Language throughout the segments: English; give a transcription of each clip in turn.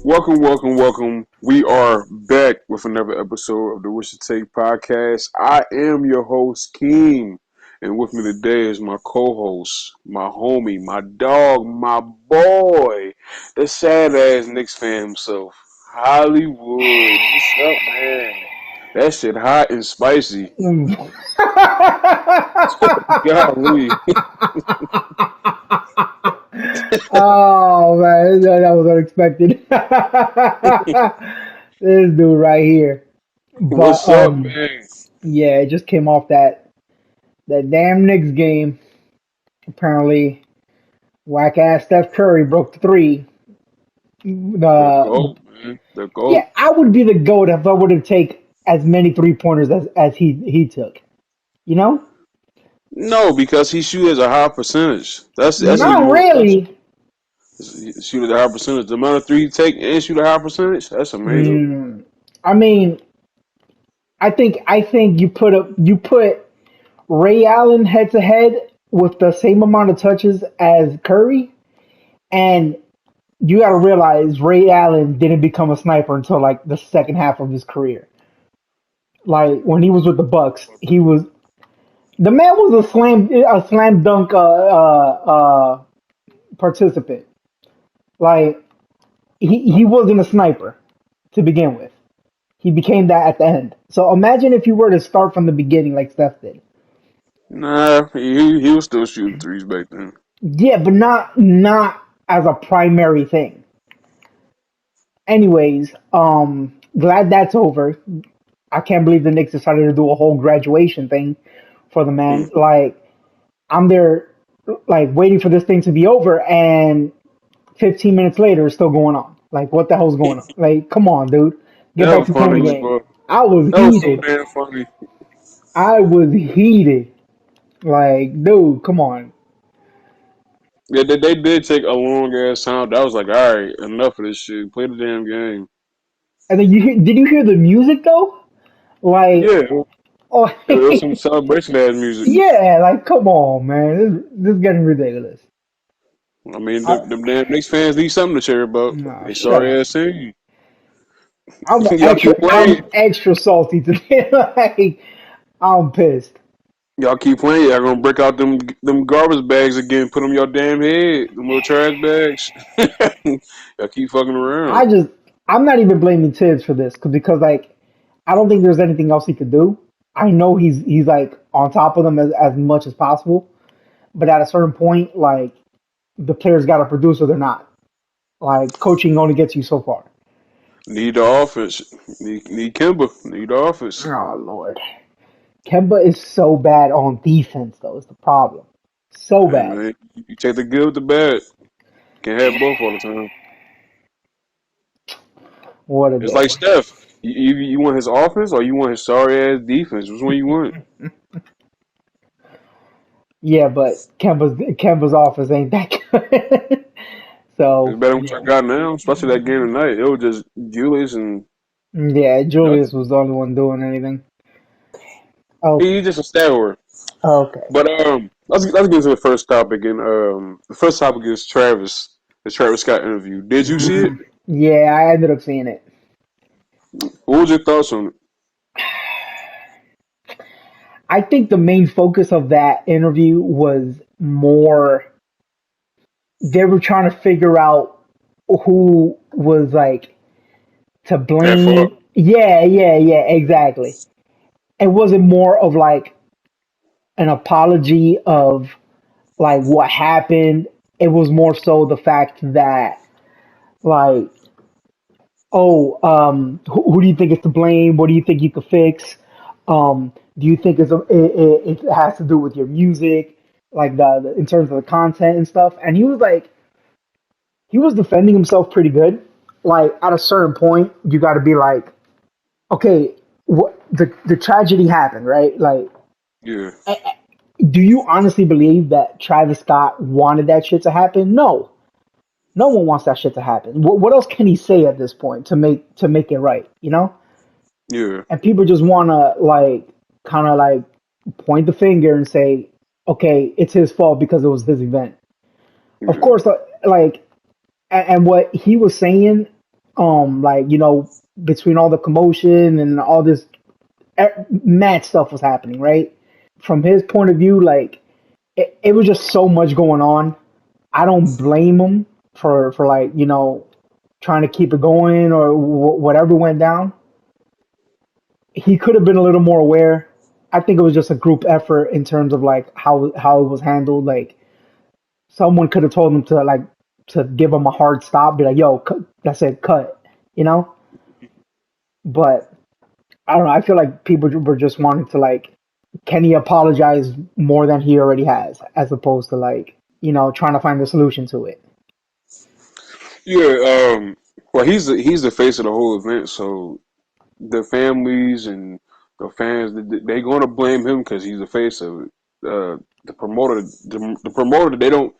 Welcome, welcome, welcome. We are back with another episode of the Wish to Take podcast. I am your host, Keem, and with me today is my co-host, my homie, my dog, my boy, the sad ass Knicks fan himself, Hollywood. What's up, man? That shit hot and spicy. Golly. Oh man, that was unexpected. This dude right here. But What's up, man? yeah, it just came off that damn Knicks game. Apparently, whack ass Steph Curry broke the three. The The GOAT, man. The GOAT. Yeah, I would be the goat if I would have take as many 3 pointers as he took. You know, No, because he shoots a high percentage. That's even not more impressive. really. Shoot at a high percentage. The amount of three you take and shoot a high percentage, that's amazing. Mm, I mean, I think you put Ray Allen head to head with the same amount of touches as Curry, and you got to realize Ray Allen didn't become a sniper until like the second half of his career. Like when he was with the Bucks, the man was a slam dunk participant. Like he wasn't a sniper to begin with. He became that at the end. So imagine if you were to start from the beginning like Steph did. Nah, he was still shooting threes back then. Yeah, but not as a primary thing. Anyways, glad that's over. I can't believe the Knicks decided to do a whole graduation thing for the man. Mm. Like I'm there, like waiting for this thing to be over, and 15 minutes later, it's still going on. Like what the hell's going on? Like come on, dude, get That back was to playing the funny as game. fuck. I was That was so heated. damn funny. I was heated. Like, dude, come on. Yeah, they did take a long ass time. I was like, all right, enough of this shit. Play the damn game. And then did you hear the music though? Like, Yeah, oh, it was some celebration ass music. yeah, like come on, man, this is getting ridiculous. I mean, I, them damn Knicks fans need something to cheer about. nah, They shut sorry up. ass team. I'm Y'all extra. keep playing. I'm extra salty today. Like, I'm pissed. Y'all keep playing. Y'all gonna break out them garbage bags again. Put them your damn head. Them little trash bags. Y'all keep fucking I around. just, I'm not even blaming Tibbs for this because like, I don't think there's anything else he could do. I know he's like on top of them as much as possible, but at a certain point, like the players got to produce or they're not. Like coaching only gets you so far. Need the offense. Need Kimber. Need the offense. Oh Lord, Kemba is so bad on defense though. Is the problem? So Hey bad. man, you take the good with the bad. Can't have both all the time. What a It's like day. Steph. You want his offense or you want his sorry ass defense? Which one you want? Yeah, but Kemba's offense ain't that good. It's So better than what y'all yeah, got now, especially that game tonight. It was just Julius and yeah. Julius nothing. was the only one doing anything. Okay, He's just a stat. okay. But let's get into the first topic. And the first topic is Travis, the Travis Scott interview. Did you see it? Yeah, I ended up seeing it. What was your thoughts on it? I think the main focus of that interview was more they were trying to figure out who was like to At fault? blame. Yeah, exactly. It wasn't more of like an apology of like what happened. It was more so the fact that like, oh, who do you think is to blame? What do you think you could fix? Do you think it has to do with your music, like in terms of the content and stuff? And he was like, he was defending himself pretty good. Like at a certain point, you got to be like, okay, what the tragedy happened, right? Like, Yeah, do you honestly believe that Travis Scott wanted that shit to happen? No, no one wants that shit to happen. What else can he say at this point to make it right? You know? yeah, And people just want to like kind of like point the finger and say, okay, it's his fault because it was his event. Of yeah. course, like, and what he was saying, Like, between all the commotion and all this mad stuff was happening, right? From his point of view, like it was just so much going on. I don't blame him for like, trying to keep it going or whatever went down. He could have been a little more aware. I think it was just a group effort in terms of like how it was handled. Like someone could have told him to give him a hard stop, be like, "Yo, that's it, cut," you know. But I don't know. I feel like people were just wanting to like, can he apologize more than he already has, as opposed to like, trying to find a solution to it. Yeah, well, he's the face of the whole event, so the families and the fans they're going to blame him because he's the face of it. The promoter, they don't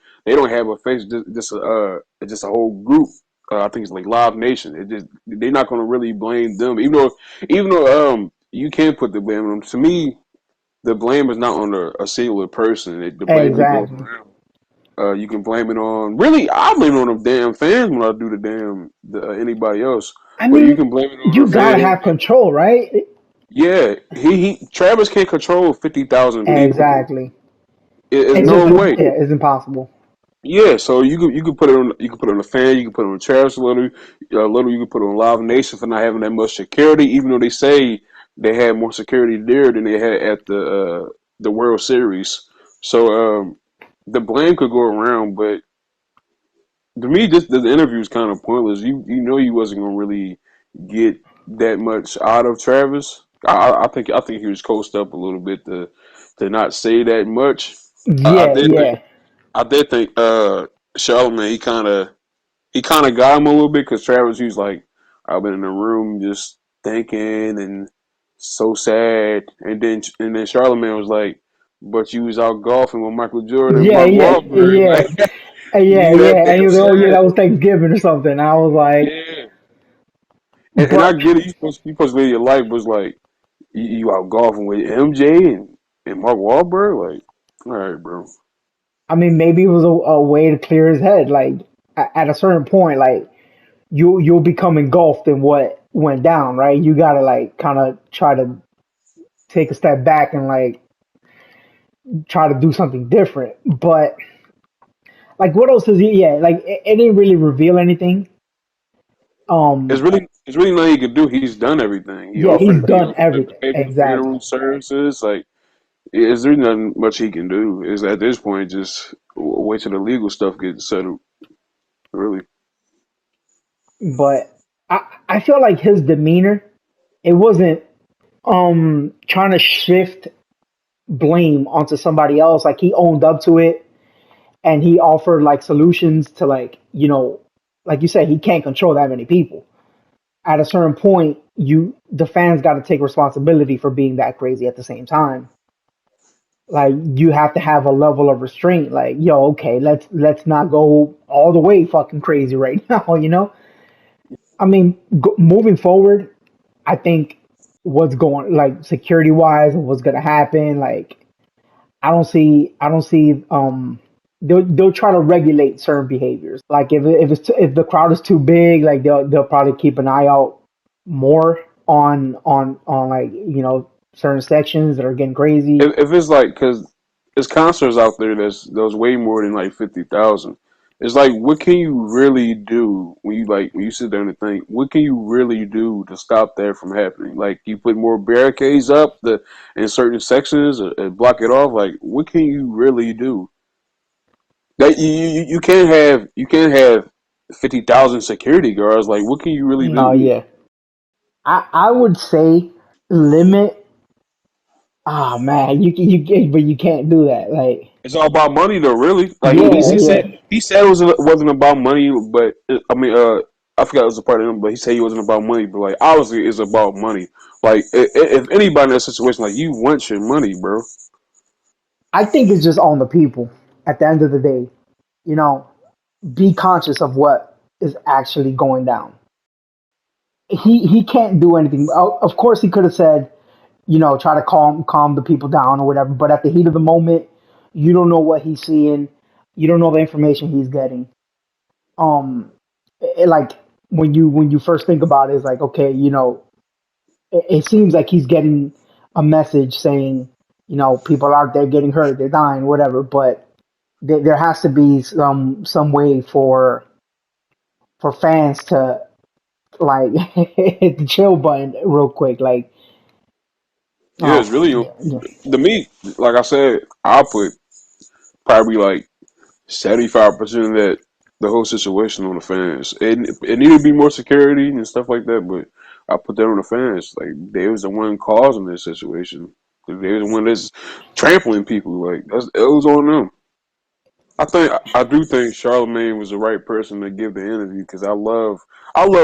have a face, just a whole group. I think it's like Live Nation. It just they're not going to really blame them, even though you can't put the blame on them. To me, the blame is not on a singular person. The blame can go Exactly. around. You can blame it on really. I blame it on them damn fans when I do anybody else. I But you mean, can blame it on you the gotta fans. have control, right? Yeah, he Travis can't control 50,000 people. Exactly. There's It's no just way. yeah, it's impossible. Yeah, so you could put it on the fan, you can put it on Travis a little you can put it on Live Nation for not having that much security, even though they say they had more security there than they had at the World Series. So the blame could go around, but to me, just the interview is kind of pointless. You know he wasn't gonna really get that much out of Travis. I think he was coached up a little bit to not say that much. I, I Yeah, did think yeah, I did think Charlamagne he kind of got him a little bit because Travis he was like I've been in the room just thinking and so sad, and then Charlamagne was like, but you was out golfing with Michael Jordan and yeah, Mark yeah, Wahlberg, yeah, like yeah, you that yeah. And he damn was like, "Oh yeah, sad. that was Thanksgiving or something." And I was like, Yeah. And I "But get it. You supposed to live your life, but it's like you out golfing with MJ and Mark Wahlberg. Like, all right, bro. I mean, maybe it was a way to clear his head. Like at a certain point, like you'll become engulfed in what went down, right? You gotta like kind of try to take a step back and like try to do something different. But like, what else is he? Yeah, like it didn't really reveal anything. It's Um, really nothing he can do. He's done everything. He yeah, he's offered he done offered to everything. pay for the Exactly. funeral services. Like, is there nothing much he can do? Is at this point just wait till the legal stuff gets settled. Really, But I feel like his demeanor, it wasn't trying to shift blame onto somebody else. Like he owned up to it and he offered like solutions to like, like you said, he can't control that many people. At a certain point, the fans got to take responsibility for being that crazy at the same time. Like you have to have a level of restraint. Like, yo, okay, let's not go all the way fucking crazy right now, I mean, moving forward, I think what's going like security wise and what's gonna happen, like I don't see they'll try to regulate certain behaviors. Like if the crowd is too big, like they'll probably keep an eye out more on like certain sections that are getting crazy. if it's like because there's concerts out there that's way more than like 50,000. It's like what can you really do when you sit there and think what can you really do to stop that from happening? Like you put more barricades up in certain sections and block it off. Like what can you really do? That you can't have 50,000 security guards. Like what can you really No, do? yeah, I would say limit. Oh man, you can, but you can't do that. Like It's all about money, though. Really, like he, yeah, he yeah. said, he said it wasn't about money, but I mean, I forgot it was a part of him, but he said he wasn't about money. But like, obviously, it's about money. Like, if anybody in that situation, like, you want your money, bro. I think it's just on the people. At the end of the day, you know, be conscious of what is actually going down. He can't do anything. Of course, he could have said, try to calm the people down or whatever. But at the heat of the moment, you don't know what he's seeing. You don't know the information he's getting. Um, like when you first think about it, it's like, okay, it seems like he's getting a message saying, people out there getting hurt, they're dying, whatever. But there has to be some way for fans to like hit the chill button real quick. Like, Yeah, it's really yeah, yeah. to me. Like I said, I put probably like 75% of that the whole situation on the fans. It needed to be more security and stuff like that, but I put that on the fans. Like they was the one causing this situation. They was the one that's trampling people. Like it was on them. I do think Charlemagne was the right person to give the interview because I love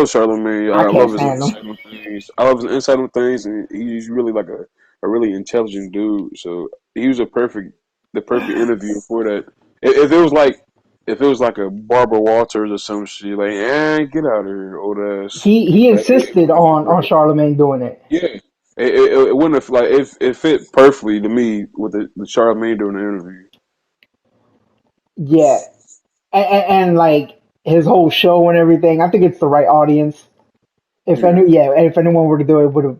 Charlemagne. I I can't love his stand him. insight on things. I love his insight on things, and he's really like a really intelligent dude. So he was the perfect interview for that. If it was like if it was like a Barbara Walters or some shit, like get out of here, old ass. He Like it insisted wouldn't fit on right. Charlemagne doing it. Yeah, it wouldn't have like it fit perfectly to me with the Charlemagne during the interview. Yeah, and like his whole show and everything. I think it's the right audience. Yeah. If anyone were to do it, it would have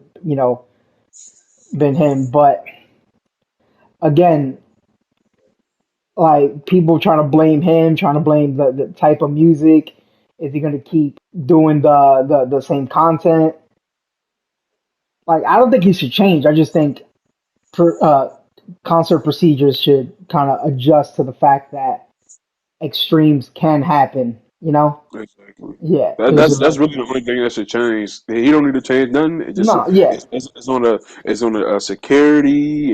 been him. But again, like people trying to blame him, trying to blame the type of music. Is he going to keep doing the same content? Like I don't think he should change. I just think for, concert procedures should kind of adjust to the fact that extremes can happen. Exactly. Yeah, That, it's that's just that's really the only thing that should change. He don't need to change nothing. It just no. Yeah, it's on the security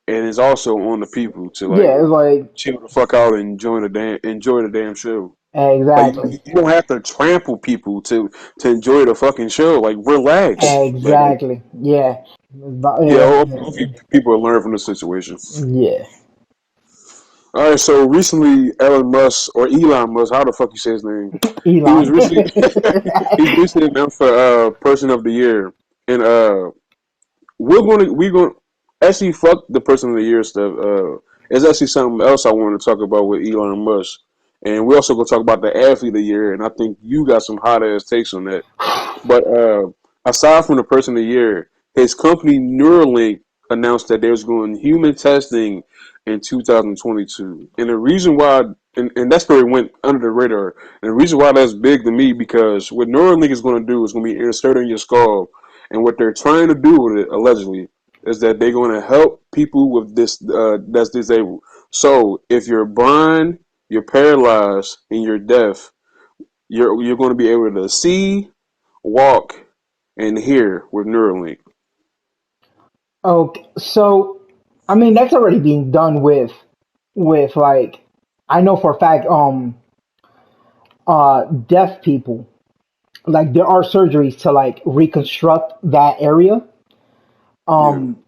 and it's also on the people to like yeah. It's like chill the fuck out and enjoy the damn show. Like exactly, you don't have to trample people to enjoy the fucking show. Like relax. Like exactly. Yeah, yeah, yeah, hopefully people will learn from the situation. yeah. All right, so recently Elon Musk, how the fuck you say his name? He was Elon. recently he's recently announced for person of the year, and we're going actually fuck the person of the year stuff. It's actually something else I want to talk about with Elon Musk, and we also gonna talk about the athlete of the year, and I think you got some hot ass takes on that. But aside from the person of the year, his company Neuralink announced that there's going human testing in 2022. And the reason why, and that story went under the radar. And the reason why that's big to me because what Neuralink is going to do is going to be inserted in your skull. And what they're trying to do with it, allegedly, is that they're going to help people with this that's disabled. So if you're blind, you're paralyzed, and you're deaf, you're going to be able to see, walk, and hear with Neuralink. Okay, so I mean that's already being done with like I know for a fact deaf people, like there are surgeries to like reconstruct that area. Yeah, Um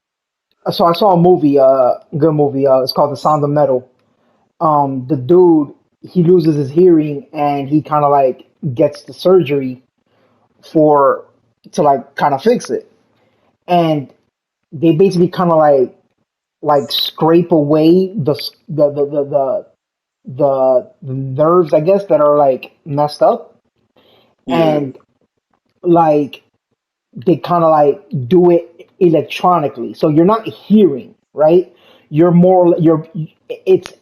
so I saw a movie, good movie, it's called The Sound of Metal. The dude, he loses his hearing and he kind of like gets the surgery for to like kind of fix it. And they basically kind of like scrape away the nerves, I guess, that are like messed up, yeah, and like they kind of like do it electronically. So you're not hearing, right? You're it's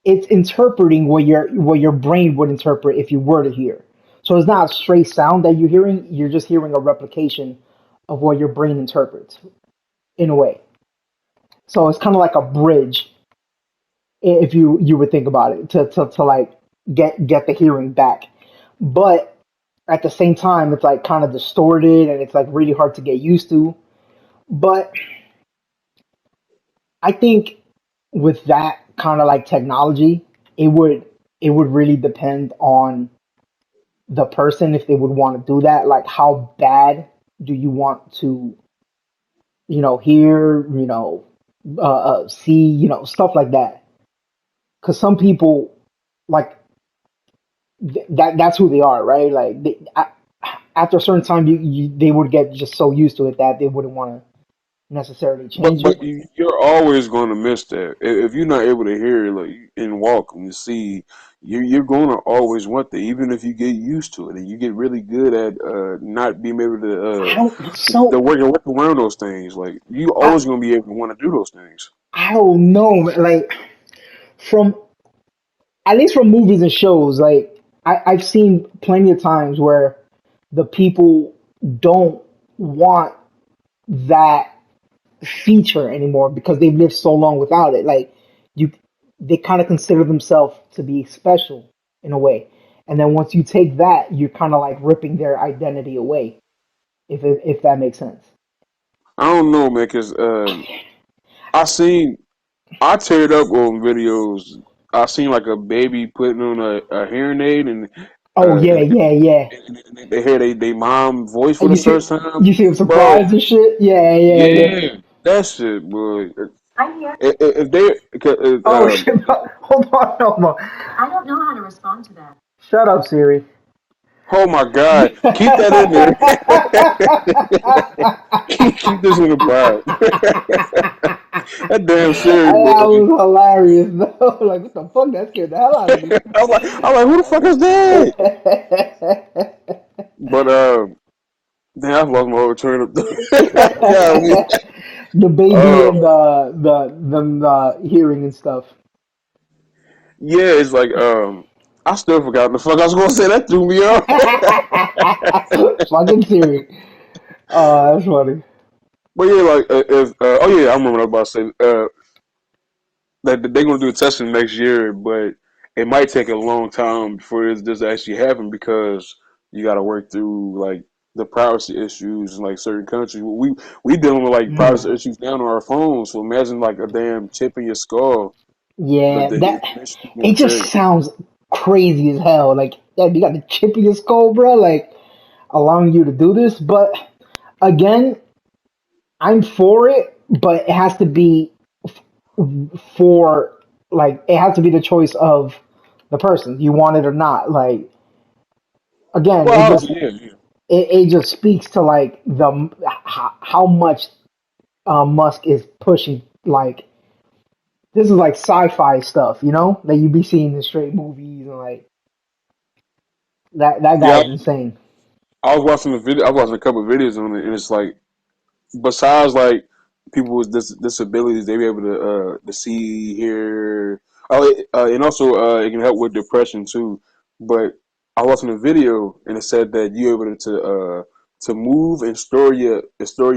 it's interpreting what your brain would interpret if you were to hear. So it's not a straight sound that you're hearing. You're just hearing a replication of what your brain interprets in a way. So it's kind of like a bridge, if you would think about it, to like get the hearing back. But at the same time, it's like kind of distorted and it's like really hard to get used to. But I think with that kind of like technology, it would it would really depend on the person if they would want to do that. Like how bad do you want to, hear, see, stuff like that. Because some people like that's who they are, right? Like after a certain time, they would get just so used to it that they wouldn't want to necessarily but change it. you're always going to miss that if you're not able to hear like and walk and see. you're gonna always want that, even if you get used to it and you get really good at not being able I to don't. the So work around those things. Like you I always gonna be able to want to do those things. I don't know, man. Like from at least from movies and shows, like I've seen plenty of times where the people don't want that feature anymore because they've lived so long without it. Like you, they kind of consider themselves to be special in a way, and then once you take that, you're kind of like ripping their identity away. If that makes sense. I don't know, man, because I seen I teared up on videos. I seen like a baby putting on a hearing aid and Oh uh, yeah, and, yeah, yeah. and they hear they mom voice for And the first time, you see them bro. surprised and shit. Yeah, yeah, yeah. Yeah, that shit, boy. I'm here. If they, Oh shit! Hold on, hold on. I don't know how to respond to that. Shut up, Siri. oh my god, keep that in there. Keep this in the pod. That damn Siri, That boy. was hilarious, though. Like, what the fuck? That scared the hell out of me. I'm like, who the fuck is that? But damn, I've lost my whole train of. Golly. The baby and Oh the hearing and stuff. yeah, it's like I still forgot the fuck I was gonna say. That threw me off. Fucking Siri. Oh, that's funny. But yeah, like if oh yeah, I remember what I was about to say. That they're gonna do a testing next year, but it might take a long time before this actually happen because you got to work through like the privacy issues in like certain countries. We dealing with like Mhm. privacy issues down on our phones. So imagine like a damn chip in your skull, Yeah, the that information you it gonna just take. sounds crazy as hell. Like, yeah, you got the chip in your skull, bro. Like, allowing you to do this. But again, I'm for it, but it has to be for like it has to be the choice of the person. You want it or not. Like again, Well, obviously, yeah, yeah. it just speaks to like the how much Musk is pushing. Like this is like sci-fi stuff, you know, that you be seeing in straight movies and like that guy Yeah, is insane. I was watching the video. I was watching a couple of videos on it, and it's like besides like people with disabilities, they be able to see, hear. Oh, and also it can help with depression too. But I was watching a video and it said that you're able to move and store your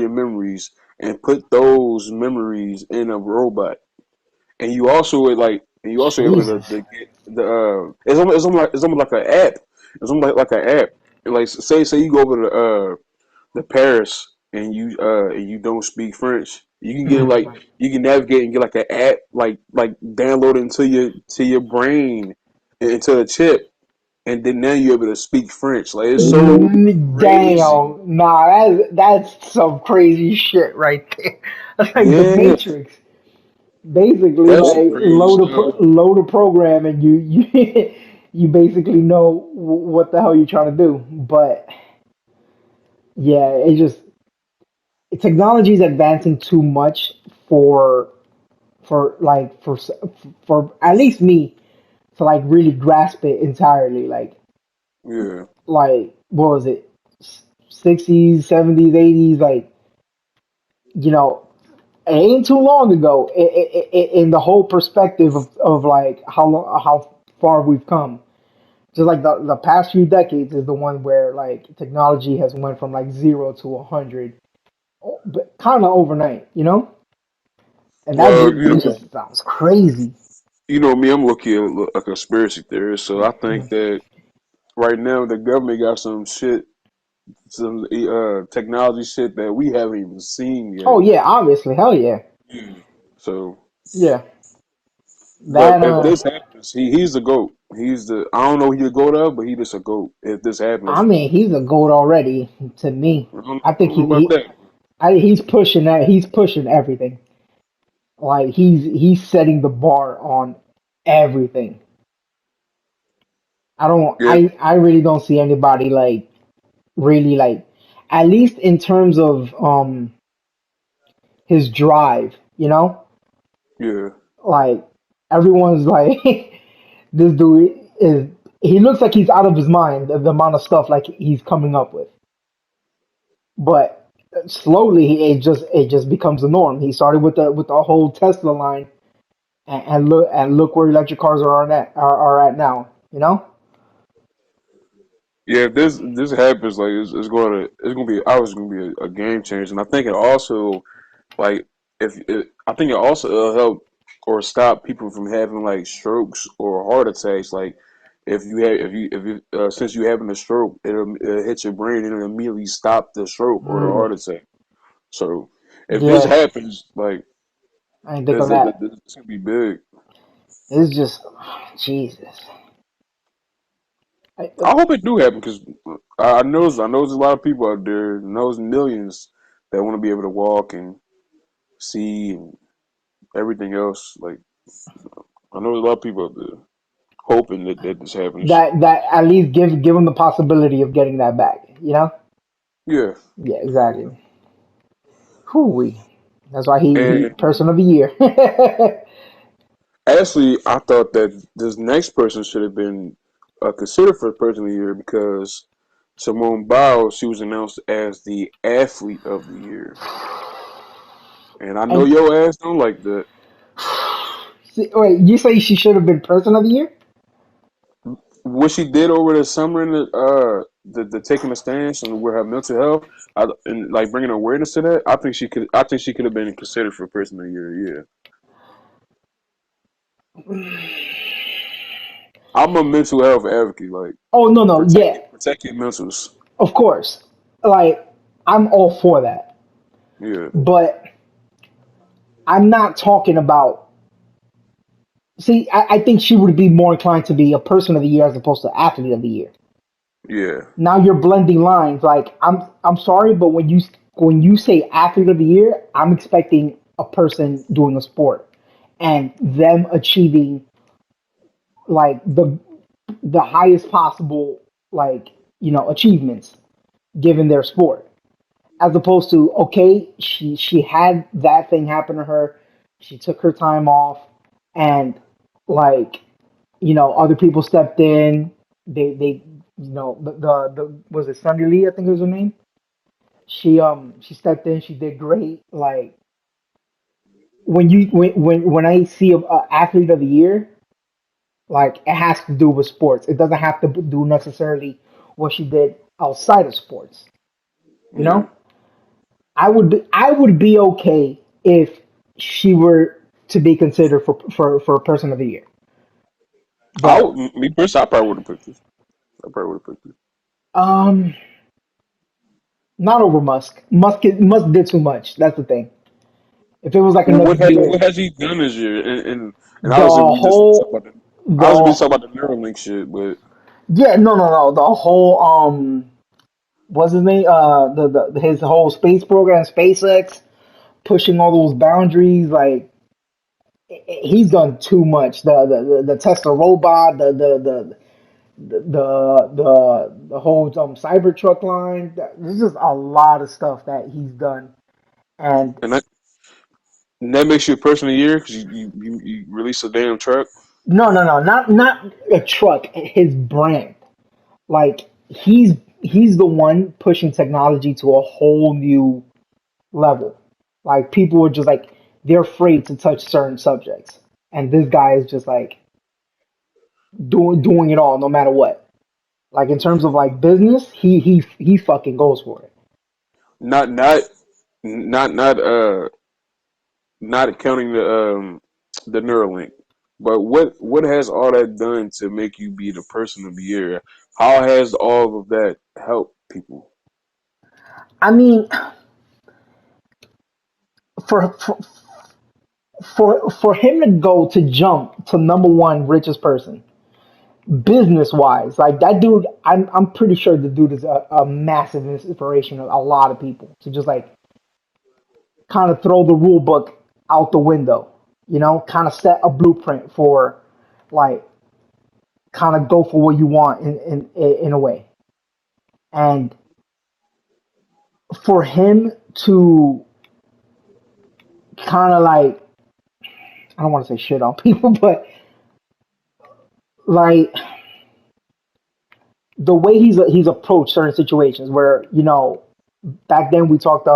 memories and put those memories in a robot. And you also would like and you also able Jesus. to get the it's almost like an app. It's almost like an app. Like say you go over to Paris and you don't speak French, you can get Mhm. like you can navigate and get like an app like download into your brain into the chip, and then now you're able to speak French. Like it's so crazy. Damn, nah, that's some crazy shit right there. That's like the Yeah, Matrix. Basically, that's some like crazy stuff. load a program and you you basically know what the hell you're trying to do. But yeah, it just technology is advancing too much for for at least me to like really grasp it entirely. Yeah, Like what was it, 60s, 70s, 80s? Like you know, it ain't too long ago in the whole perspective of like how far we've come. Just like the past few decades is the one where like technology has went from like 0 to 100, but kind of overnight, you know. And well, that just sounds crazy. you know me, I'm looking at a conspiracy theorist, so I think that right now the government got some technology shit that we haven't even seen Oh yet. yeah, obviously, hell yeah, So, yeah. but That if this happens, he's the goat. He's the I don't know who the goat of, but he just a goat. If this I happens, mean, he's a goat already to me. I I think don't know about that. he's pushing that. He's pushing everything. Like he's setting the bar on everything. Yeah, I really don't see anybody like really like at least in terms of his drive, you know? yeah, Like everyone's like this dude. is he looks like he's out of his mind, the amount of stuff like he's coming up with. But slowly, it just becomes the norm. He started with the whole Tesla line, and look where electric cars are at now. You know? Yeah, if this happens, like it's gonna be obviously gonna be a game changer, and I think it also like if it, I think it also will help or stop people from having like strokes or heart attacks. Like if you since you having a stroke, it'll hit your brain and it'll immediately stop the stroke or the Mm, heart attack. So if this yeah, happens, like I didn't think of that. this gonna be big. It's just Jesus. I, I hope it do happen because I know there's a lot of people out there, knows millions that want to be able to walk and see and everything else. Like I know there's a lot of people out there hoping that this happens. that at least give him the possibility of getting that back. You know? Yeah, Yeah, exactly. Hooey. That's why he and person of the year. actually, I thought that this next person should have been considered for person of the year because Simone Biles she was announced as the athlete of the year, and I know And your ass don't like that. wait, you say she should have been person of the year? What she did over the summer in the taking a stance and with her mental health, and like bringing awareness to that, I think she could have been considered for person of the year. Yeah, I'm a mental health advocate. Like Oh no, no, yeah, protect your mentals. of course. Like I'm all for that, Yeah, but I'm not talking about. See, I think she would be more inclined to be a person of the year as opposed to athlete of the year. yeah, Now you're blending lines. Like I'm sorry, but when you say athlete of the year, I'm expecting a person doing a sport and them achieving like the highest possible like achievements given their sport, as opposed to okay, she had that thing happen to her, she took her time off, and like other people stepped in. They the was it Sunday Lee, I think it was her name. She stepped in, she did great. Like when I see a athlete of the year, like it has to do with sports. It doesn't have to do necessarily what she did outside of sports. You yeah. know, I would be okay if she were to be considered for person of the year. But Me personally, I probably would have picked this. I probably would have picked this. um, not over Musk. Musk did too much. That's the thing. If it was like Well, another what year, has he done this year? And the obviously we just whole the talking about the Neuralink shit, but yeah, no, the whole what's his name? His whole space program, SpaceX, pushing all those boundaries. Like he's done too much. The Tesla robot, the whole Cybertruck line. There's just a lot of stuff that he's done. And and that and that makes you a person of the year because you release a damn truck. no, not a truck. His brand. Like he's the one pushing technology to a whole new level. Like people are just like they're afraid to touch certain subjects, and this guy is just like doing it all, no matter what. Like in terms of like business, he fucking goes for it. Not not not not not counting the Neuralink. But what has all that done to make you be the person of the year? How has all of that helped people? I mean, for for for him to go to jump to number one richest person, business wise, like that dude, I'm pretty sure the dude is a massive inspiration of a lot of people to just like kind of throw the rule book out the window, kind of set a blueprint for like kind of go for what you want in a way. And for him to kind of like, I don't want to say shit on people, but like the way he's approached certain situations where back then we talked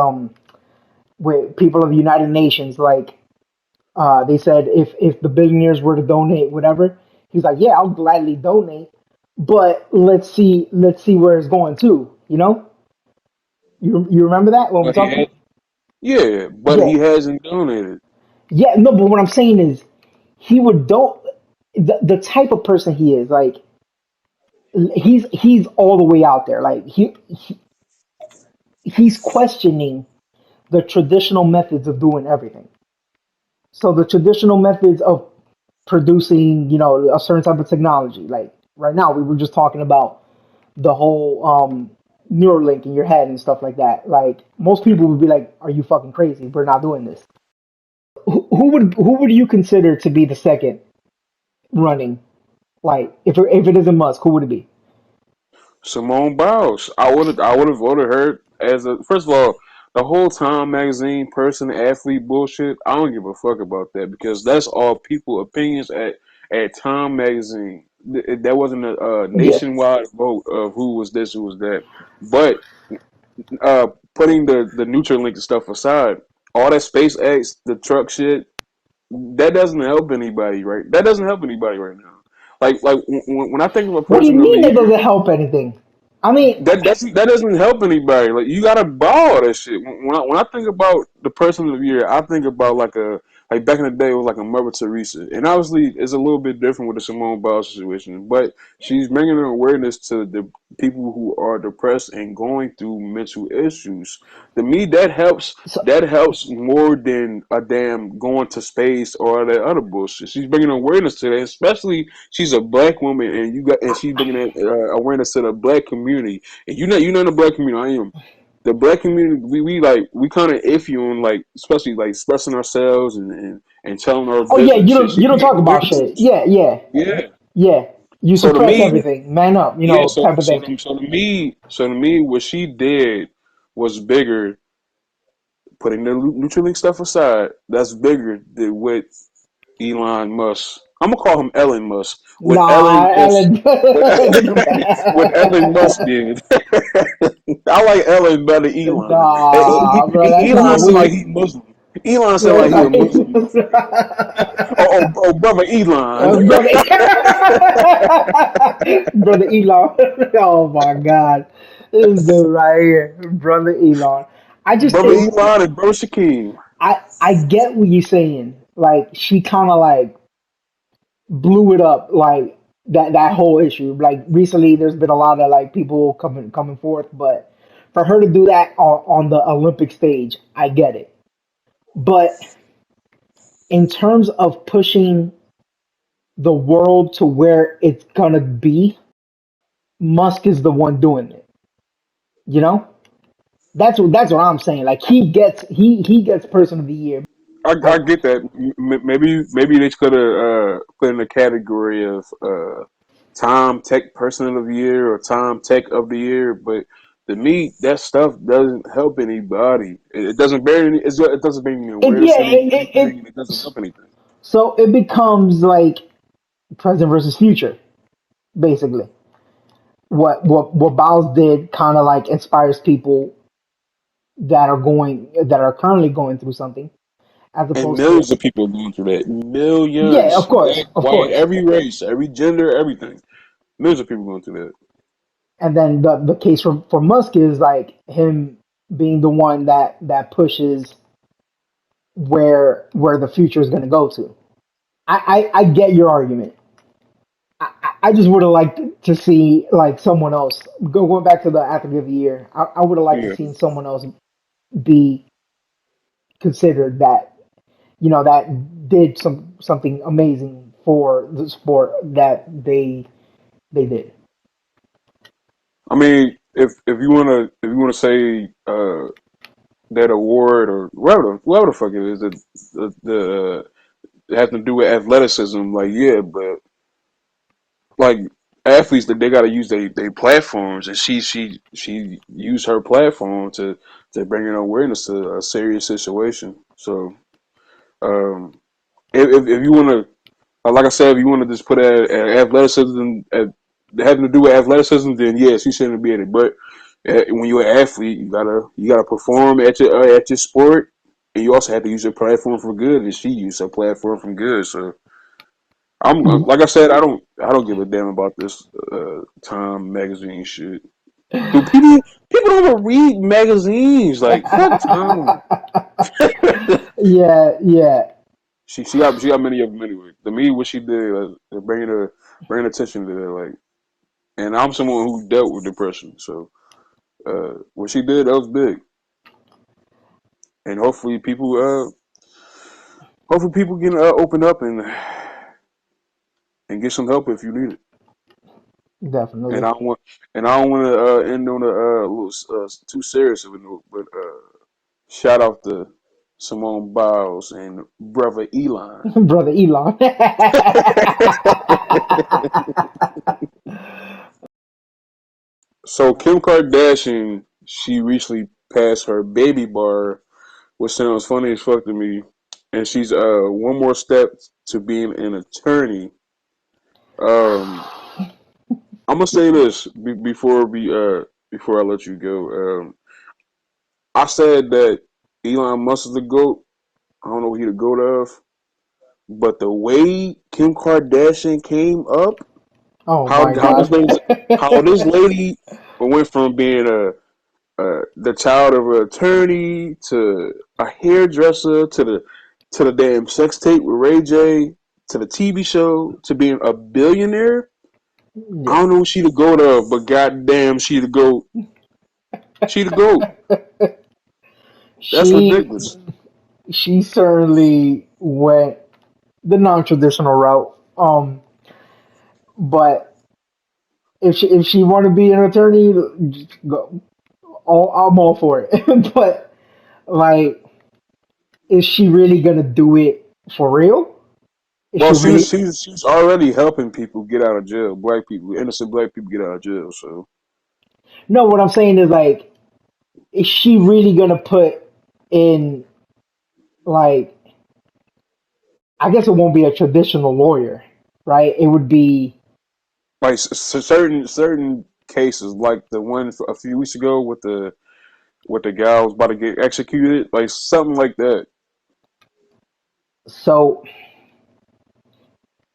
with people of the United Nations, like they said if the billionaires were to donate whatever, he's like, yeah, I'll gladly donate, but let's see where it's going to. You remember that when we But he talked had, about? yeah, but Yeah, he hasn't donated. yeah, no, but what I'm saying is he would don't the type of person he is like he's all the way out there like he's questioning the traditional methods of doing everything. So the traditional methods of producing, a certain type of technology. Like right now, we were just talking about the whole Neuralink in your head and stuff like that. Like most people would be like, "Are you fucking crazy? We're not doing this." Who would you consider to be the second running? Like if it isn't Musk, who would it be? Simone Biles. I would have voted her as a first of all, the whole Time magazine person athlete bullshit. I don't give a fuck about that because that's all people opinions at Time magazine. That wasn't a Yeah. nationwide vote of who was this, who was that. But putting the Neuralink stuff aside, all that SpaceX, the truck shit, that doesn't help anybody, right? That doesn't help anybody right now. Like when I think of a What do you person of the mean that year, doesn't help anything? I mean, that doesn't help anybody. Like you gotta buy all that shit. When I think about the person of the year, I think about like back in the day it was like a Mother Teresa, and obviously it's a little bit different with the Simone Biles situation. But she's bringing an awareness to the people who are depressed and going through mental issues. To me, that helps. so, That helps more than a damn going to space or all that other bullshit. She's bringing awareness to that, especially she's a black woman, and she's bringing that awareness to the black community. And you're not in the black community. I am. The black community, we kind of iffy on like, especially like expressing ourselves and telling our oh yeah, business. you Shit. don't She you don't bringing talk about shit. awareness. Yeah, yeah, Yeah. yeah. You So to suppress me, everything. Man up, yeah. type of thing. So to me, what she did was bigger. Putting the Neuralink stuff aside, that's bigger than what Elon Musk. I'm gonna call him Elon Musk. What Nah, Elon Musk? Ellen. What, what Elon Musk did? I like Elon better than Elon. Nah, bro, that's Elon not sound like weak. he Muslim. Elon sound That's like he a not Muslim. Oh, brother Elon. brother, brother Elon. Oh my God, this dude right here, brother Elon. I just Brother think Elon and Bro Shaquem. I get what you're saying. Like she kind of like blew it up, like that whole issue. Like recently, there's been a lot of like people coming forth, but for her to do that on the Olympic stage, I get it. But in terms of pushing the world to where it's gonna be, Musk is the one doing it. You know, that's what I'm saying. Like he gets person of the year. I I get that. Maybe they could have put in a category of Time Tech Person of the Year or Time Tech of the Year, but to me, that stuff doesn't help anybody. It doesn't bear any. It doesn't bring any it awareness yeah to anything, it and it doesn't help anything. so it becomes like present versus future basically. What Biles did kind of like inspires people that are currently going through something as And opposed to millions of people going through that. yeah, Millions, of course, black, of white, course. every race, every gender, everything. Millions of people going through that. And then the case for Musk is like him being the one that pushes where the future is going to go to. I get your argument. I just would have liked to see like someone else going back to the athlete of the year. I would have liked to Yeah. see someone else be considered that did something amazing for the sport that they did. I mean, if you wanna say that award or whatever the fuck it is, the it has to do with athleticism. Like yeah, but like athletes that they got to use they platforms, and she used her platform to bring an awareness to a serious situation. So if you want to, like I said, if you want to just put athleticism having to do with athleticism, then yes, you shouldn't be in it. But when you're an athlete, you gotta perform at your sport, and you also have to use your platform for good. And she used her platform for good. So I'm like I said, I don't give a damn about this Time magazine shit. Do people don't even read magazines? Like fuck Time. Yeah, yeah. She got many of them anyway. To me, what she did, bringing attention to that, like, and I'm someone who dealt with depression, so what she did, that was big, and hopefully people can open up and get some help if you need it. And Definitely. I don't want to end on a little too serious of a note, but shout out to Simone Biles and brother Elon. Brother Elon. So Kim Kardashian, she recently passed her baby bar, which sounds funny as fuck to me, and she's one more step to being an attorney. Um, I'm gonna say this before I let you go. I said that Elon Musk is the goat. I don't know what he the goat of, but the way Kim Kardashian came up, Oh how my how this god. lady how this lady went from being the child of an attorney to a hairdresser to the damn sex tape with Ray J to the TV show to being a billionaire. I Yeah. don't know what she the goat of, but goddamn, she the goat. She the goat. That's She ridiculous. she certainly went the non-traditional route. But if she want to be an attorney, just go. I'm all for it. But like, is she really gonna do it for real? Is Well, she she's really? she's she's already helping people get out of jail. Black people, innocent black people, get out of jail. So No, what I'm saying is like, is she really gonna put in like? I guess it won't be a traditional lawyer, right? It would be like certain cases, like the one a few weeks ago with the guy who was about to get executed, like something like that. so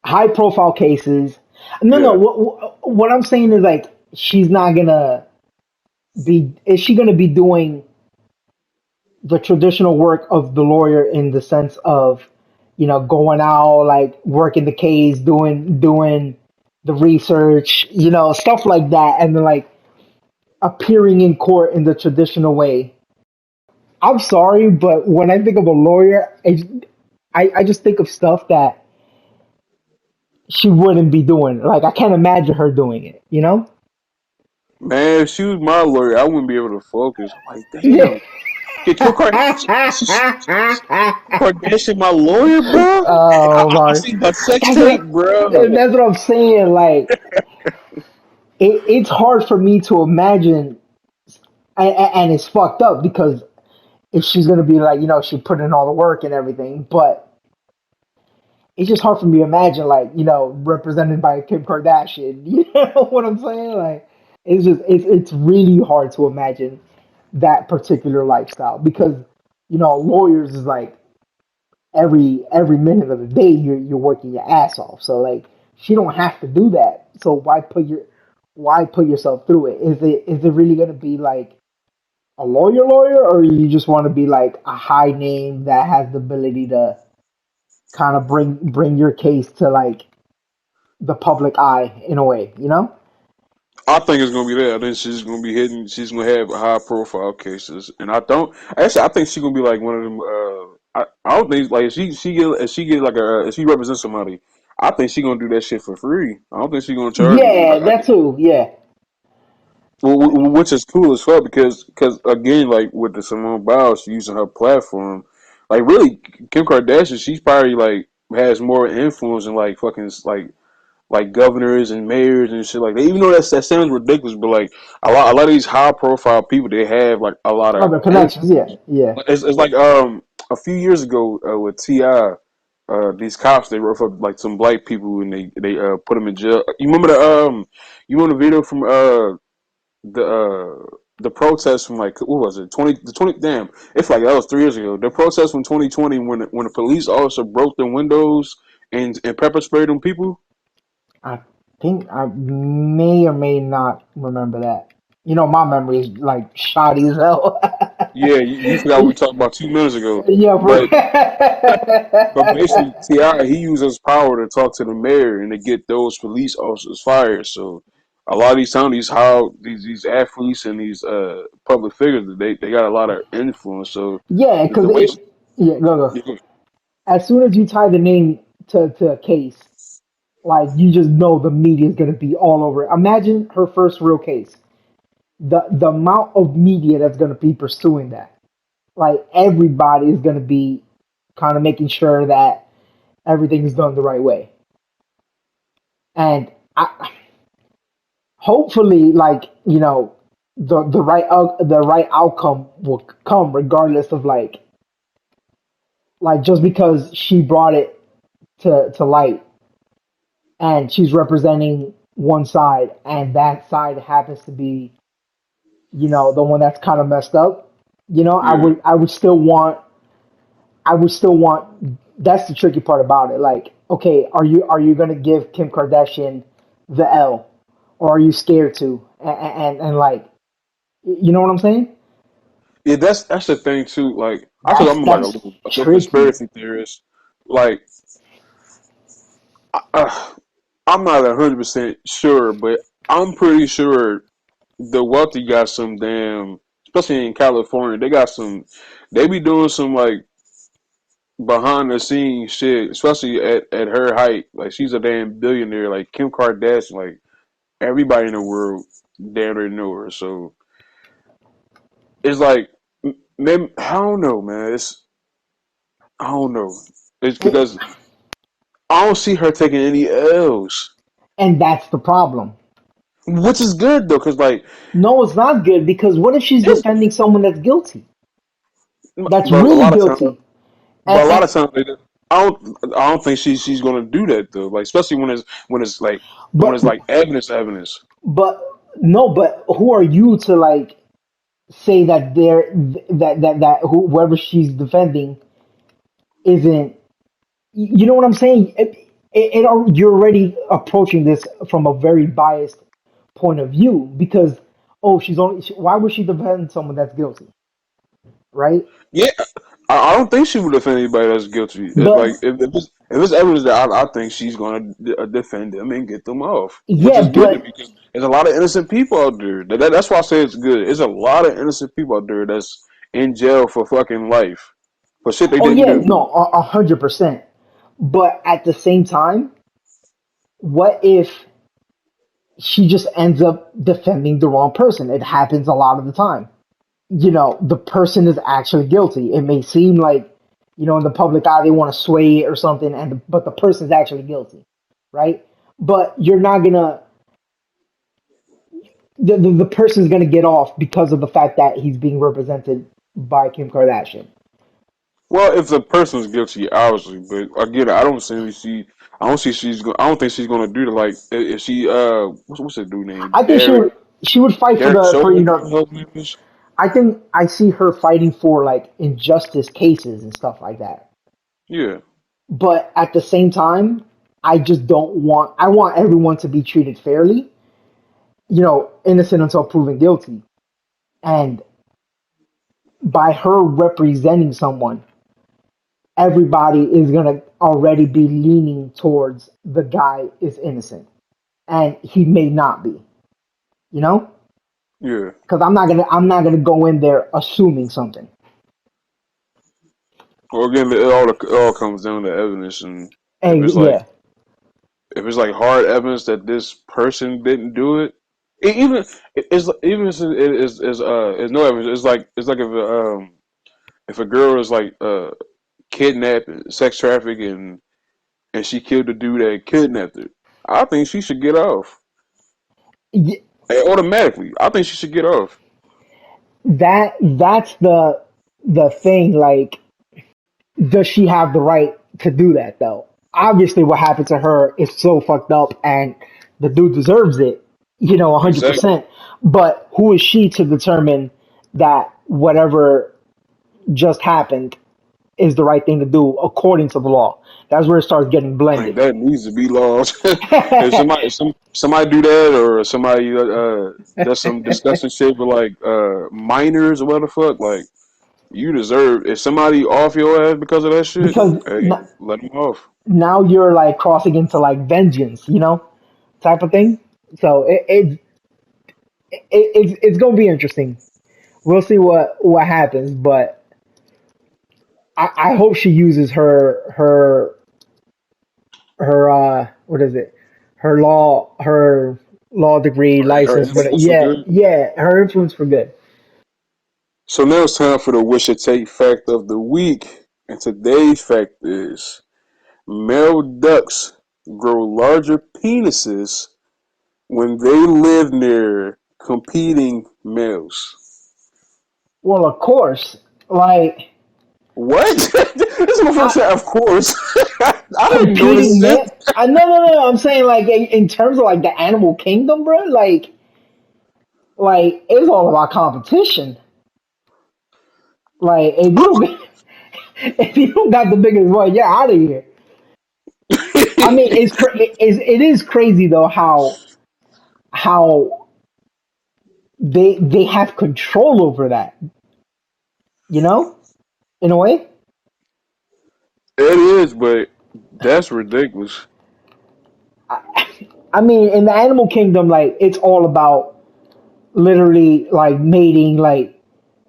high profile cases. No, no. Yeah. What I'm saying is like, she's not gonna be. Is she gonna be doing the traditional work of the lawyer in the sense of, going out, like working the case, doing the research, stuff like that, and then like appearing in court in the traditional way. I'm sorry, but when I think of a lawyer, I just think of stuff that she wouldn't be doing. Like I can't imagine her doing it, you know? Man, if she was my lawyer, I wouldn't be able to focus. I'm like, damn, get Kim Kardashian my lawyer, bro. Oh I my, see my sex that's tape, what bro. that's what I'm saying. Like it's hard for me to imagine, and it's fucked up because if she's gonna be like, she put in all the work and everything, but it's just hard for me to imagine, like, represented by Kim Kardashian. You know what I'm saying? Like, it's really hard to imagine that particular lifestyle because lawyers is like every minute of the day you're working your ass off. So like, she don't have to do that. So why put yourself through it? Is it really gonna be like a lawyer, or you just want to be like a high name that has the ability to kind of bring your case to like the public eye in a way, you know? I think it's gonna be that. I think she's gonna be hitting. She's gonna have high profile cases, and I don't. Actually, I think she's gonna be like one of them. I don't think like if she get like if she represents somebody, I think she's gonna do that shit for free. I don't think she's gonna charge them. Yeah, that too. Yeah. Which is cool as fuck because again, like with the Simone Biles, she using her platform. Like really, Kim Kardashian, she's probably like has more influence than like fucking like governors and mayors and shit like that. Even though that sounds ridiculous, but like a lot of these high profile people, they have like a lot of Other connections. influence. Yeah. Yeah. It's like a few years ago with Ti. these cops they rough up like some black people and they put them in jail. You remember the video from the the protest from like what was it 20 damn it's like that was 3 years ago, the protest from 2020 when a police officer broke the windows and pepper sprayed them people. I think I may or may not remember that. You know, my memory is like shoddy as hell. Yeah, you forgot what we talked about 2 minutes ago, Yeah, for but but basically Ti he used his power to talk to the mayor and to get those police officers fired. So a lot of these times these athletes and these public figures they got a lot of influence. So yeah, the because way yeah, go go. As soon as you tie the name to a case, like you just know the media is gonna be all over it. Imagine her first real case. The amount of media that's gonna be pursuing that. Like everybody is gonna be kind of making sure that everything is done the right way. And hopefully, like the right outcome will come regardless of like just because she brought it to light and she's representing one side and that side happens to be the one that's kind of messed up. I yeah. would I would still want that's the tricky part about it. Like, okay, are you gonna give Kim Kardashian the L, or are you scared to? And like, you know what I'm saying? Yeah, that's the thing too. Like I told That's I'm like that's a little tricky. conspiracy theorist. Like uh, I'm not 100% sure, but I'm pretty sure the wealthy got some damn, especially in California, they got some. They be doing some like behind the scenes shit, especially at her height. Like she's a damn billionaire. Like Kim Kardashian, like everybody in the world damn near know her. So it's like, maybe I don't know, man. I don't know. It's because I don't see her taking any L's, And that's the problem. which is good though, because like, No, it's not good because what if she's it's, defending someone that's guilty? That's but a really lot of times, guilty. but a lot And of times, I don't think she's gonna do that though. Like, especially when but it's like evidence. but no, but who are you to like say that whoever she's defending isn't? You know what I'm saying? You're already approaching this from a very biased point of view because she's only why would she defend someone that's guilty, right? Yeah, I don't think she would defend anybody that's guilty. But If it's evidence that I think she's gonna defend them and get them off, which yeah, is good but because there's a lot of innocent people out there. That's why I say it's good. There's a lot of innocent people out there that's in jail for fucking life for shit they oh didn't yeah, do. no, 100%. But at the same time, what if she just ends up defending the wrong person? It happens a lot of the time. The person is actually guilty. It may seem like, in the public eye they want to sway it or something, but the person's actually guilty, right? But you're not gonna the person's gonna get off because of the fact that he's being represented by Kim Kardashian. Well, if the person's guilty, obviously, but again, I don't see I don't think she's gonna do the like if she what's the dude name I think she would fight for Derek the for Chauvin, you what the know. hell his name is? I think I see her fighting for like injustice cases and stuff like that. Yeah. But at the same time, I want everyone to be treated fairly, innocent until proven guilty. And by her representing someone, everybody is going to already be leaning towards the guy is innocent. And he may not be, you know? Yeah. Because I'm not gonna go in there assuming something. Well, again, it all comes down to evidence, and if it's And like yeah, if it's like hard evidence that this person didn't do it, even even if it is no evidence. It's like if a girl is like kidnapped, and sex trafficked, and she killed the dude that kidnapped her, I think she should get off. y- And automatically, I think she should get off. that's the thing. Like, does she have the right to do that though. Obviously, what happened to her is so fucked up, and the dude deserves it, Exactly. 100%. But who is she to determine that whatever just happened is the right thing to do according to the law? That's where it starts getting Like blended. that needs to be laws. If somebody do that, or somebody does some disgusting shit with like minors or what the fuck, like you deserve. If somebody off your ass because of that shit, Because hey, let them off. now you're like crossing into like vengeance, type of thing. So it's gonna be interesting. We'll see what happens, but I hope she uses her what is it, her law degree Her license, but influence for yeah, good. yeah, her influence for good. So now it's time for the wish it take fact of the week, and today's fact is male ducks grow larger penises when they live near competing males. Well, of course, like What? This motherfucker I, said, of course. I didn't know competing this shit. man. I no. I'm saying like in terms of like the animal kingdom, bro. Like it's all about competition. Like if you don't if you don't got the biggest one, you're out of here. I mean, it is crazy though how they have control over that. You know, in a way. It is, but that's ridiculous. I mean, in the animal kingdom, like it's all about literally like mating. Like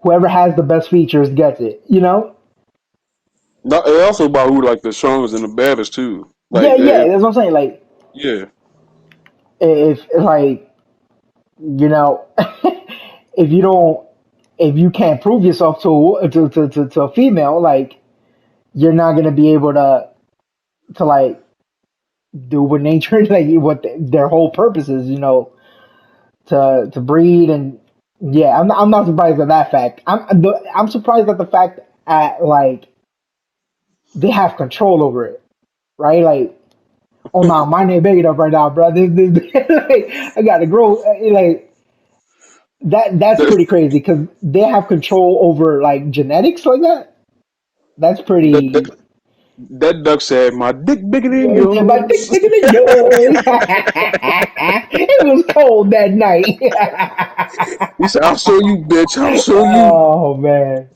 whoever has the best features gets it. You know. No, it also about who like the strongest and the baddest too. Yeah, Like, yeah. That's what I'm saying. Like yeah, if like you know, if you don't, if you can't prove yourself to a female, like you're not gonna be able to like do what nature like what their whole purpose is, to breed. And yeah, I'm not surprised at that fact. I'm surprised at the fact at like they have control over it, right? Like, oh no, my name big enough right now, bro. This like, I got to grow. Like that's that, pretty crazy because they have control over like genetics like that. That's that pretty. that that duck said, "My dick bigger than Yeah, my dick yours." bigger than yours. It was cold that night. He said, "I'll show you, bitch. I'll show you." Oh man.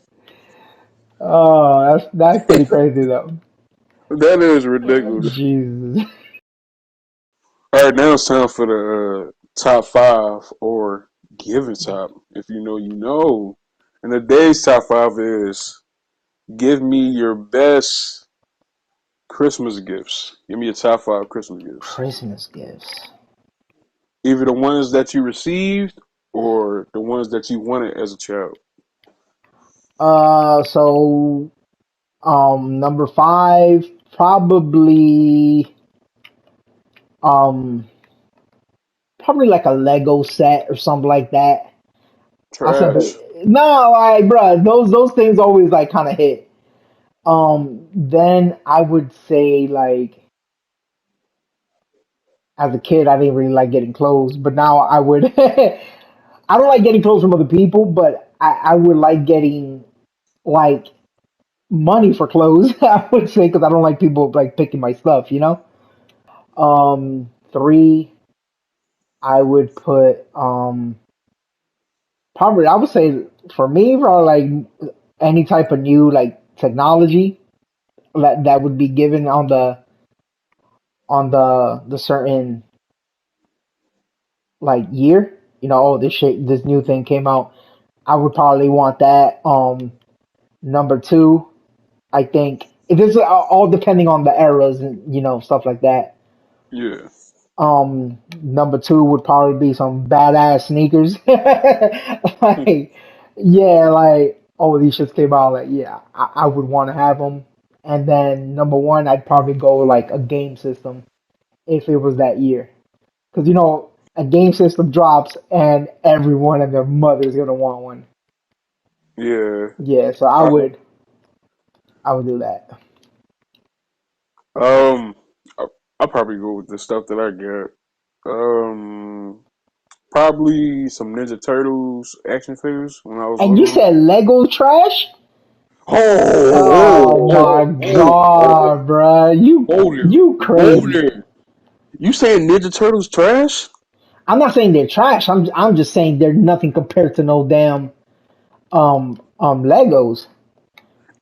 Oh, that's pretty crazy though. That is ridiculous. Jesus. All right, now it's time for the top five or given top. If you know, you know. And today's top five is give me your best Christmas gifts. Give me your top five Christmas gifts. Christmas gifts. Either the ones that you received or the ones that you wanted as a child. So number five, probably um probably like a Lego set or something like that. I said, Trash. no, like, bruh, those things always like kind of hit. Then I would say like as a kid, I didn't really like getting clothes, but now I would. I don't like getting clothes from other people, but I would like getting like money for clothes. I would say because I don't like people like picking my stuff. Three, I would put probably I would say for me, probably like any type of new like technology that would be given on the certain like year. Oh, this new thing came out. I would probably want that. Number two, I think it is all depending on the eras and stuff like that. Yeah. Number two would probably be some badass sneakers. Like, yeah, like oh, these shits came out. Like, yeah, I would want to have them. And then number one, I'd probably go like a game system if it was that year, because a game system drops and everyone and their mother is gonna want one. Yeah. Yeah, so I I, would I would do that. Um, I'll probably go with the stuff that I got. Um, Probably some Ninja Turtles action figures when I was And you little. said Lego trash? Oh my God, bruh. Hold it, You hold crazy. it. You saying Ninja Turtles trash? I'm not saying they're trash. I'm just saying they're nothing compared to no damn Legos.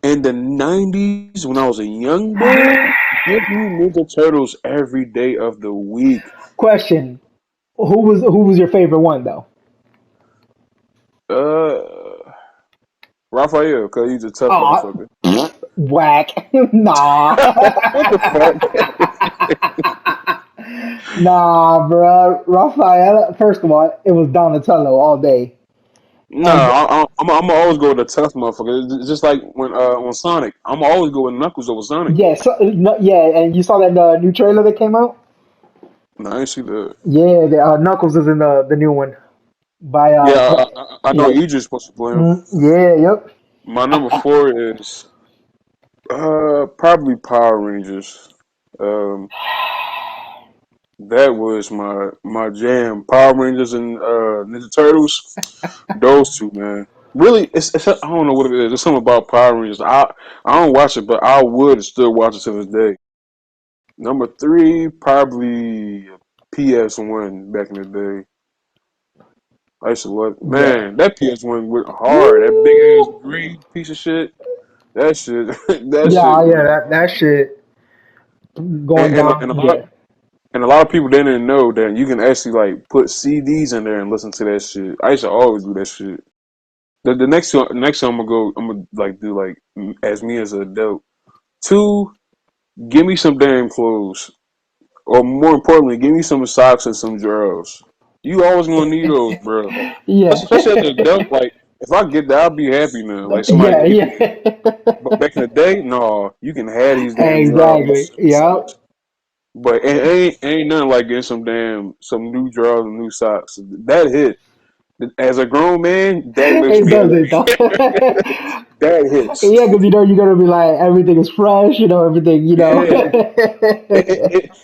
In the '90s, when I was a young boy, give me Ninja Turtles every day of the week. Question: who was your favorite one though? Uh, Raphael, cause he's a tough Oh, motherfucker. whack. Nah. What the fuck? Nah, bruh. Raphael, first of all, it was Donatello all day. No, And I'm always go with the tough motherfucker. It's just like when on Sonic, I'm always go with Knuckles over Sonic. yeah, so, no, yeah, and you saw that new trailer that came out? No, I ain't see that. Yeah, Knuckles is in the new one. By Yeah, I know yeah, Idris supposed to play him. yeah, yep. My number four is probably Power Rangers. Um, that was my jam. Power Rangers and Ninja Turtles. Those two, man. Really, it's I don't know what it is. There's something about Power Rangers. I don't watch it, but I would still watch it to this day. Number three, probably PS1 back in the day. I used to love, Yeah. man, that PS1 went hard. That big ass Woo! green piece of shit. That shit, that shit Yeah, yeah, was, that shit going and down. Yeah. a lot of people didn't know that you can actually like put CDs in there and listen to that shit. I used to always do that shit. The next time I'm gonna like do like as me as an adult. Two, give me some damn clothes. Or more importantly, give me some socks and some drawers. You always gonna need those, bro. Yeah. Especially as an adult, like if I get that, I'll be happy now. Like somebody Yeah, get me. yeah. But back in the day, no, you can have these damn Exactly. drawers and Yep. socks. But it ain't nothing like getting some new drawers and new socks. That hit. As a grown man, that makes It me does it happy. though. That hits. Yeah, because you're gonna be like everything is fresh, everything, Yeah.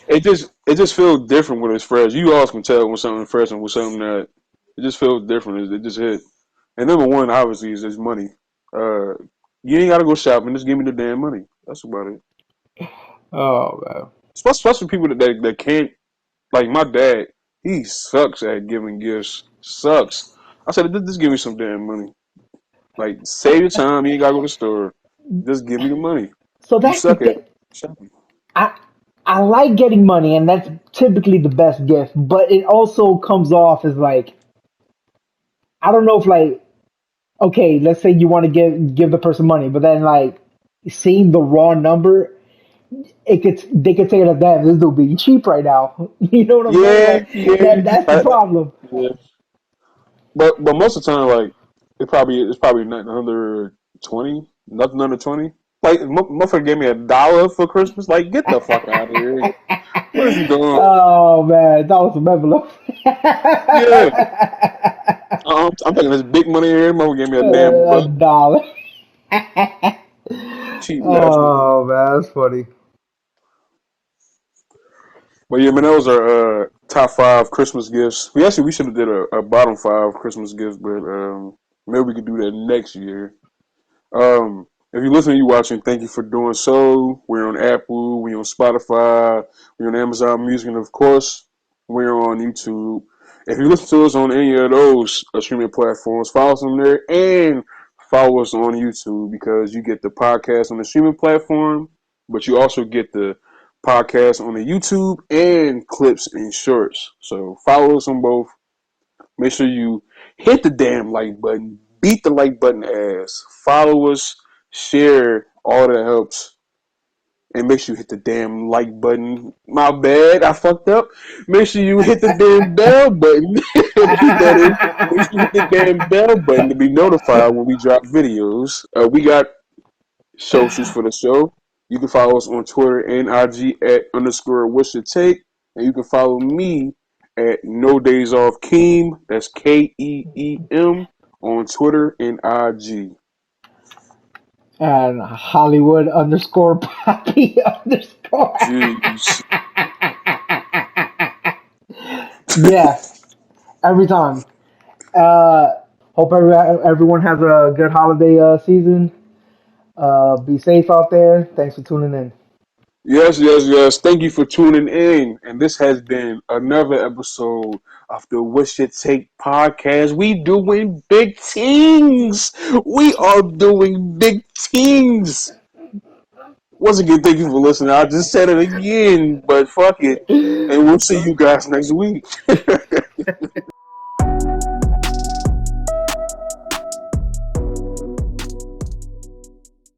It just feels different when it's fresh. You always can tell when something fresh and when something that it just feels different. It just hit. And number one, obviously, is money. Uh, you ain't gotta go shopping. Just give me the damn money. That's about it. Oh man. Especially people that can't. Like my dad, he sucks at giving gifts. Sucks. I said, just give me some damn money. Like save your time. You ain't gotta go to the store. Just give me the money. So You that's the suck at thing. shopping. I I like getting money, and that's typically the best gift. But it also comes off as like I don't know if like okay, let's say you want to give the person money, but then like seeing the raw number, they could say that damn this dude being cheap right now. You know what I'm saying? Yeah, Like yeah. that's the problem. Yeah. But most of the time, like it's probably nothing under 20, nothing under 20. Like motherfucker gave me $1 for Christmas. Like get the fuck out of here. What is you doing? Oh man, that was some envelope. Yeah, I'm taking this big money here. Motherfucker gave me a damn A buck. dollar. Cheap bastard. Oh man, that's funny. But yeah, man, that was our top five Christmas gifts. We should have did a bottom five Christmas gifts, but maybe we could do that next year. If you're listening, you're watching, thank you for doing so. We're on Apple, we're on Spotify, we're on Amazon Music, and of course, we're on YouTube. If you listen to us on any of those streaming platforms, follow us on there and follow us on YouTube because you get the podcast on the streaming platform, but you also get the podcast on the YouTube and clips and shorts. So follow us on both. Make sure you hit the damn like button, beat the like button ass, follow us, share, all that helps. And make sure you hit the damn like button. My bad, I fucked up. Make sure you hit the damn bell button. Repeat that is. Make sure you hit the damn bell button to be notified when we drop videos. We got socials for the show. You can follow us on Twitter and IG at _ what's your take. And you can follow me at No Days Off Keem. That's KEEM on Twitter and IG. And Hollywood _ Poppy _ Jeez. Yeah, every time. Uh, hope everyone has a good holiday season. Be safe out there. Thanks for tuning in. Yes, yes, yes. Thank you for tuning in. And this has been another episode of the What's Your Take podcast. We doing big things. We are doing big things. Once again, thank you for listening. I just said it again, but fuck it. And we'll see you guys next week.